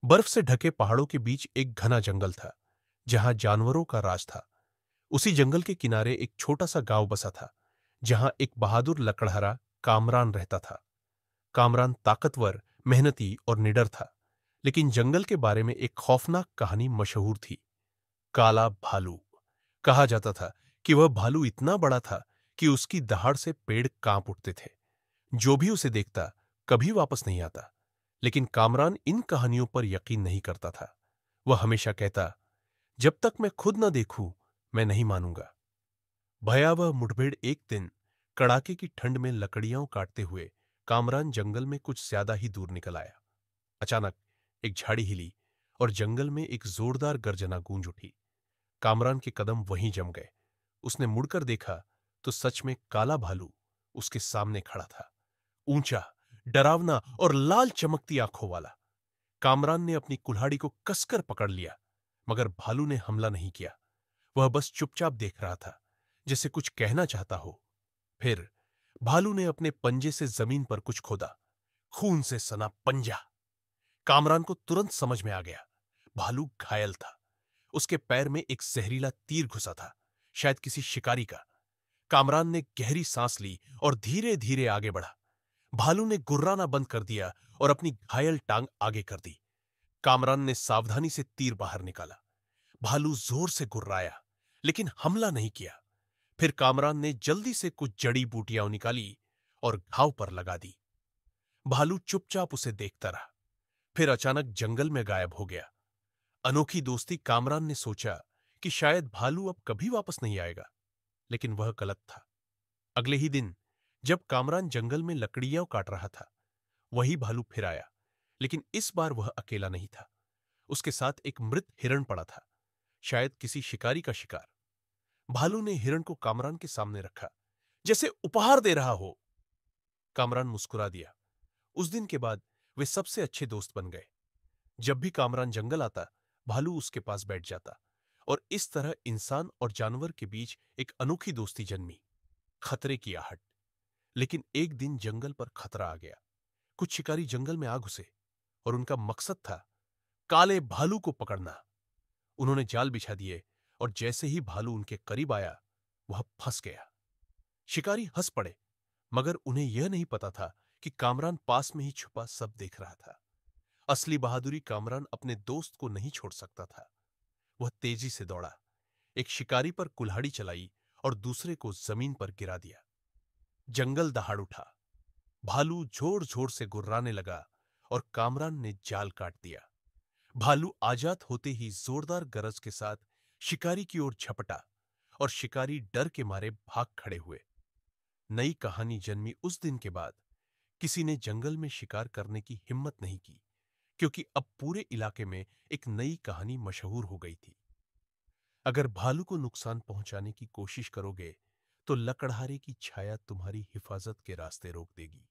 बर्फ से ढके पहाड़ों के बीच एक घना जंगल था, जहां जानवरों का राज था। उसी जंगल के किनारे एक छोटा सा गांव बसा था, जहां एक बहादुर लकड़हारा कामरान रहता था। कामरान ताकतवर, मेहनती और निडर था, लेकिन जंगल के बारे में एक खौफनाक कहानी मशहूर थी। काला भालू। कहा जाता था कि वह भालू इतना बड़ा था कि उसकी दहाड़ से पेड़ कांप उठते थे। जो भी उसे देखता कभी वापस नहीं आता। लेकिन कामरान इन कहानियों पर यकीन नहीं करता था। वह हमेशा कहता, जब तक मैं खुद न देखूं, मैं नहीं मानूंगा। भयावह मुठभेड़ एक दिन कड़ाके की ठंड में लकड़ियां काटते हुए कामरान जंगल में कुछ ज्यादा ही दूर निकल आया। अचानक एक झाड़ी हिली और जंगल में एक जोरदार गर्जना गूंज उठी। कामरान के कदम वहीं जम गए। उसने मुड़कर देखा तो सच में काला भालू उसके सामने खड़ा था। ऊंचा, डरावना और लाल चमकती आंखों वाला। कामरान ने अपनी कुल्हाड़ी को कसकर पकड़ लिया, मगर भालू ने हमला नहीं किया। वह बस चुपचाप देख रहा था, जैसे कुछ कहना चाहता हो। फिर भालू ने अपने पंजे से जमीन पर कुछ खोदा। खून से सना पंजा। कामरान को तुरंत समझ में आ गया, भालू घायल था। उसके पैर में एक जहरीला तीर घुसा था, शायद किसी शिकारी का। कामरान ने गहरी सांस ली और धीरे धीरे आगे बढ़ा। भालू ने गुर्राना बंद कर दिया और अपनी घायल टांग आगे कर दी। कामरान ने सावधानी से तीर बाहर निकाला। भालू जोर से गुर्राया, लेकिन हमला नहीं किया। फिर कामरान ने जल्दी से कुछ जड़ी बूटियां निकाली और घाव पर लगा दी। भालू चुपचाप उसे देखता रहा, फिर अचानक जंगल में गायब हो गया। अनोखी दोस्ती। कामरान ने सोचा कि शायद भालू अब कभी वापस नहीं आएगा, लेकिन वह गलत था। अगले ही दिन जब कामरान जंगल में लकड़ियां काट रहा था, वही भालू फिर आया। लेकिन इस बार वह अकेला नहीं था। उसके साथ एक मृत हिरण पड़ा था, शायद किसी शिकारी का शिकार। भालू ने हिरण को कामरान के सामने रखा, जैसे उपहार दे रहा हो। कामरान मुस्कुरा दिया। उस दिन के बाद वे सबसे अच्छे दोस्त बन गए। जब भी कामरान जंगल आता, भालू उसके पास बैठ जाता, और इस तरह इंसान और जानवर के बीच एक अनोखी दोस्ती जन्मी। खतरे की आहट। लेकिन एक दिन जंगल पर खतरा आ गया। कुछ शिकारी जंगल में आ घुसे और उनका मकसद था काले भालू को पकड़ना। उन्होंने जाल बिछा दिए और जैसे ही भालू उनके करीब आया, वह फंस गया। शिकारी हंस पड़े, मगर उन्हें यह नहीं पता था कि कामरान पास में ही छुपा सब देख रहा था। असली बहादुरी। कामरान अपने दोस्त को नहीं छोड़ सकता था। वह तेजी से दौड़ा, एक शिकारी पर कुल्हाड़ी चलाई और दूसरे को जमीन पर गिरा दिया। जंगल दहाड़ उठा। भालू जोर जोर से गुर्राने लगा और कामरान ने जाल काट दिया। भालू आजाद होते ही जोरदार गरज के साथ शिकारी की ओर झपटा और शिकारी डर के मारे भाग खड़े हुए। नई कहानी जन्मी उस दिन के बाद। किसी ने जंगल में शिकार करने की हिम्मत नहीं की, क्योंकि अब पूरे इलाके में एक नई कहानी मशहूर हो गई थी। अगर भालू को नुकसान पहुंचाने की कोशिश करोगे, तो लकड़हारे की छाया तुम्हारी हिफाजत के रास्ते रोक देगी।